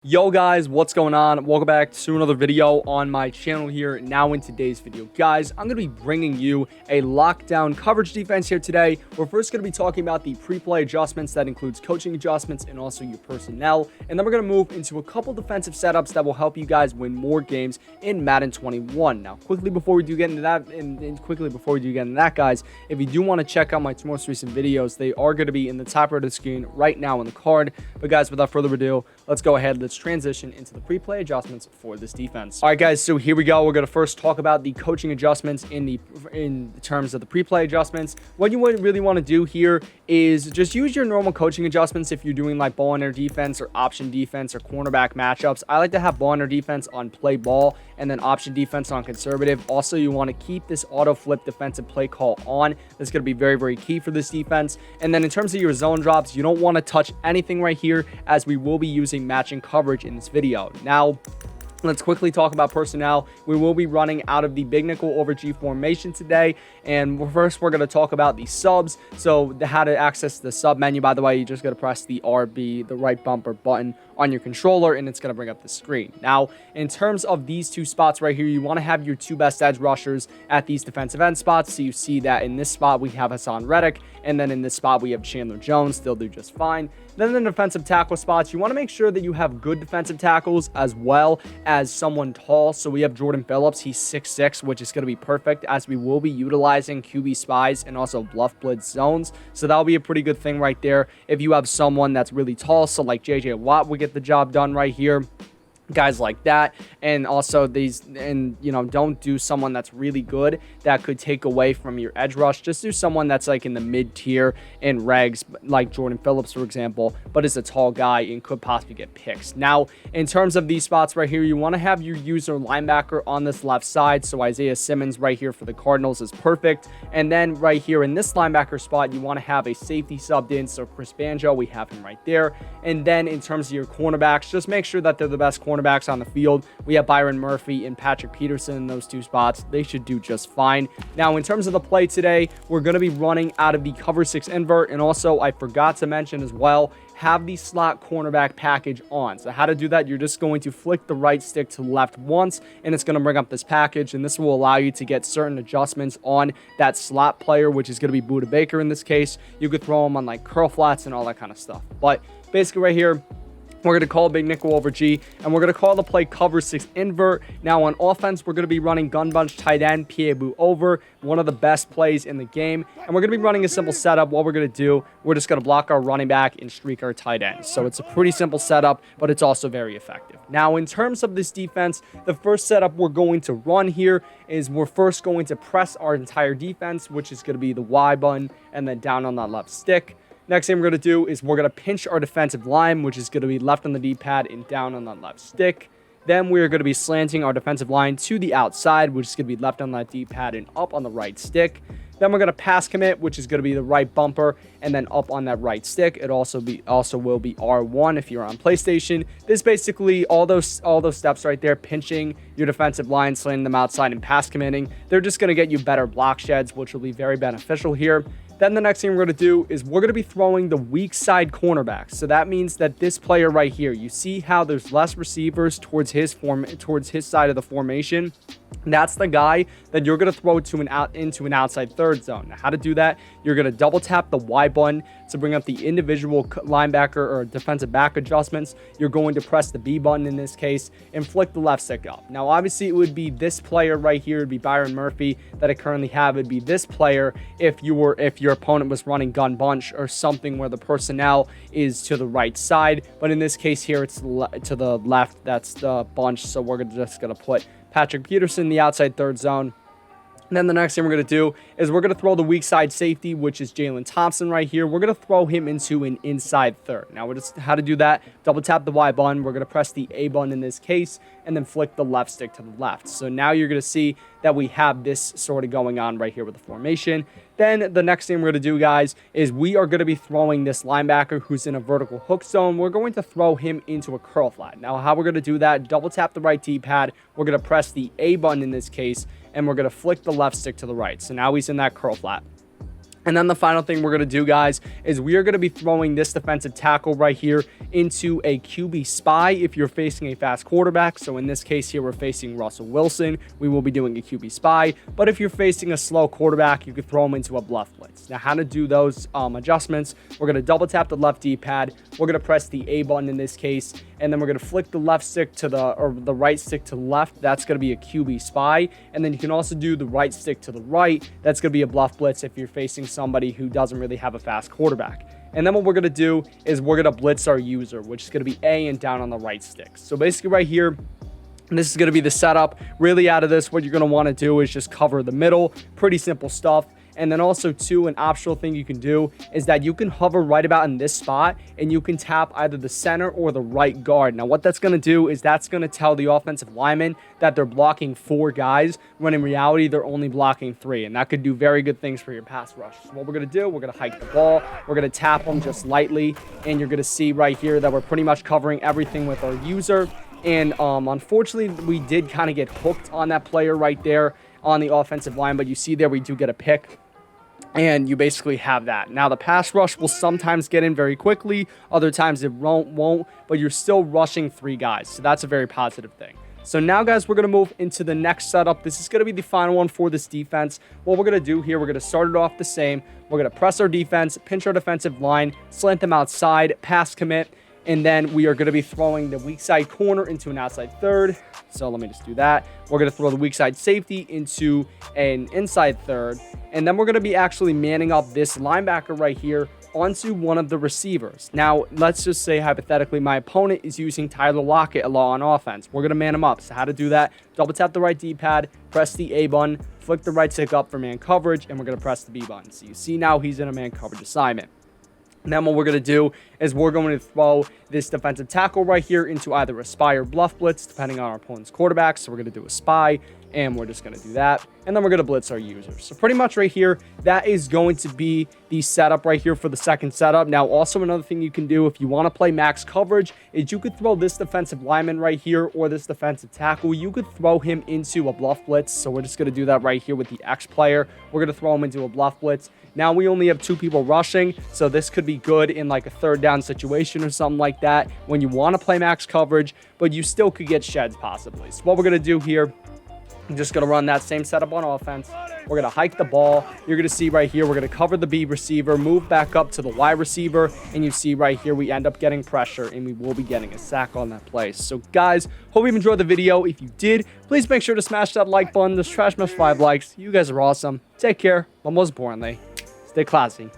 Yo guys, what's going on? Welcome back to another video on my channel here. Now in today's video, guys, I'm going to be bringing you a lockdown coverage defense here today. We're first going to be talking about the pre-play adjustments. That includes coaching adjustments and also your personnel. And then we're going to move into a couple defensive setups that will help you guys win more games in Madden 21. Now, quickly before we do get into that, guys, if you do want to check out my two most recent videos, they are going to be in the top right of the screen right now on the card. But guys, without further ado, let's go ahead. Let's transition into the pre-play adjustments for this defense. All right, guys, so here we go. We're going to first talk about the coaching adjustments in terms of the pre-play adjustments. What you really want to do here is just use your normal coaching adjustments if you're doing like ball under defense or option defense or cornerback matchups. I like to have ball under defense on play ball and then option defense on conservative. Also, you want to keep this auto flip defensive play call on. That's going to be very, very key for this defense. And then in terms of your zone drops, you don't want to touch anything right here, as we will be using matching coverage in this video. Now, let's quickly talk about personnel. We will be running out of the big nickel over G formation today. And first, we're going to talk about the subs. So how to access the sub menu, by the way, you just got to press the RB, the right bumper button on your controller, and it's going to bring up the screen. Now, in terms of these two spots right here, you want to have your two best edge rushers at these defensive end spots. So you see that in this spot, we have Hassan Reddick, and then in this spot, we have Chandler Jones. They'll do just fine. Then in the defensive tackle spots, you want to make sure that you have good defensive tackles as well as someone tall. So we have Jordan Phillips. He's 6'6", which is going to be perfect, as we will be utilizing QB spies and also bluff blitz zones. So that'll be a pretty good thing right there. If you have someone that's really tall, so like JJ Watt would get the job done right here. Guys like that. And also don't do someone that's really good that could take away from your edge rush. Just do someone that's like in the mid tier in regs, like Jordan Phillips, for example, but is a tall guy and could possibly get picks. Now, in terms of these spots right here, you want to have your user linebacker on this left side. So Isaiah Simmons right here for the Cardinals is perfect. And then right here in this linebacker spot, you want to have a safety subbed in. So Chris BANJO, we have him right there. And then in terms of your cornerbacks, just make sure that they're the best cornerbacks on the field. We have Byron Murphy and Patrick Peterson in those two spots. They should do just fine. Now, in terms of the play today, we're going to be running out of the cover 6 invert. And also, I forgot to mention as well, have the slot cornerback package on. So how to do that, you're just going to flick the right stick to left once, and it's going to bring up this package, and this will allow you to get certain adjustments on that slot player, which is going to be Buda Baker in this case. You could throw them on like curl flats and all that kind of stuff. But basically right here, we're going to call big nickel over G, and we're going to call the play cover 6 invert. Now on offense, we're going to be running gun bunch tight end, PA over, one of the best plays in the game. And we're going to be running a simple setup. What we're going to do, we're just going to block our running back and streak our tight end. So it's a pretty simple setup, but it's also very effective. Now in terms of this defense, the first setup we're going to run here is we're first going to press our entire defense, which is going to be the Y button and then down on that left stick. Next thing we're going to do is we're going to pinch our defensive line, which is going to be left on the D-pad and down on that left stick. Then we're going to be slanting our defensive line to the outside, which is going to be left on that D-pad and up on the right stick. Then we're going to pass commit, which is going to be the right bumper and then up on that right stick. It also will be R1 if you're on PlayStation. This basically all those steps right there, pinching your defensive line, slanting them outside, and pass committing. They're just going to get you better block sheds, which will be very beneficial here. Then the next thing we're going to do is we're going to be throwing the weak side cornerback. So that means that this player right here, you see how there's less receivers towards his side of the formation. That's the guy that you're going to throw into an outside third zone. Now, how to do that? You're going to double tap the Y button to bring up the individual linebacker or defensive back adjustments. You're going to press the B button in this case and flick the left stick up. Now, obviously, it would be this player right here. It would be Byron Murphy that I currently have. It would be this player if your opponent was running gun bunch or something where the personnel is to the right side. But in this case here, it's to the left. That's the bunch. So we're just going to put Patrick Peterson in the outside third zone. And then the next thing we're going to do is we're going to throw the weak side safety, which is Jalen Thompson right here. We're going to throw him into an inside third. Now, how to do that? Double tap the Y button. We're going to press the A button in this case and then flick the left stick to the left. So now you're going to see that we have this sort of going on right here with the formation. Then the next thing we're going to do, guys, is we are going to be throwing this linebacker who's in a vertical hook zone. We're going to throw him into a curl flat. Now, how we're going to do that, double tap the right D-pad. We're going to press the A button in this case, and we're going to flick the left stick to the right. So now he's in that curl flat. And then the final thing we're going to do, guys, is we are going to be throwing this defensive tackle right here into a QB spy if you're facing a fast quarterback. So in this case here, we're facing Russell Wilson. We will be doing a QB spy. But if you're facing a slow quarterback, you could throw him into a bluff blitz. Now, how to do those adjustments, we're going to double tap the left D-pad. We're going to press the A button in this case. And then we're going to flick the left stick to the right stick to the left. That's going to be a QB spy. And then you can also do the right stick to the right. That's going to be a bluff blitz if you're facing somebody who doesn't really have a fast quarterback. And then what we're going to do is we're going to blitz our user, which is going to be A and down on the right stick. So basically right here, this is going to be the setup. Really out of this, what you're going to want to do is just cover the middle. Pretty simple stuff. And then also, too, an optional thing you can do is that you can hover right about in this spot and you can tap either the center or the right guard. Now, what that's going to do is that's going to tell the offensive lineman that they're blocking 4 guys, when in reality, they're only blocking 3. And that could do very good things for your pass rush. So what we're going to do, we're going to hike the ball. We're going to tap them just lightly. And you're going to see right here that we're pretty much covering everything with our user. And unfortunately, we did kind of get hooked on that player right there on the offensive line. But you see there, we do get a pick. And you basically have that. Now, the pass rush will sometimes get in very quickly. Other times it won't. But you're still rushing 3 guys. So that's a very positive thing. So now, guys, we're going to move into the next setup. This is going to be the final one for this defense. What we're going to do here, we're going to start it off the same. We're going to press our defense, pinch our defensive line, slant them outside, pass commit. And then we are going to be throwing the weak side corner into an outside third. So let me just do that. We're going to throw the weak side safety into an inside third. And then we're going to be actually manning up this linebacker right here onto one of the receivers. Now, let's just say hypothetically my opponent is using Tyler Lockett a lot on offense. We're going to man him up. So how to do that? Double tap the right D-pad, press the A button, flick the right stick up for man coverage, and we're going to press the B button. So you see now he's in a man coverage assignment. And then what we're going to do is we're going to throw this defensive tackle right here into either a spy or bluff blitz, depending on our opponent's quarterback. So we're going to do a spy, and we're just going to do that. And then we're going to blitz our users. So pretty much right here, that is going to be the setup right here for the second setup. Now, also another thing you can do if you want to play max coverage is you could throw this defensive lineman right here or this defensive tackle. You could throw him into a bluff blitz. So we're just going to do that right here with the X player. We're going to throw him into a bluff blitz. Now we only have 2 people rushing, so this could be good in like a third down situation or something like that when you want to play max coverage, but you still could get sheds possibly. So what we're going to do here, I'm just going to run that same setup on offense. We're going to hike the ball. You're going to see right here, we're going to cover the B receiver, move back up to the Y receiver, and you see right here, we end up getting pressure, and we will be getting a sack on that play. So guys, hope you enjoyed the video. If you did, please make sure to smash that like button. This trash must 5 likes. You guys are awesome. Take care, but most importantly, stay classy.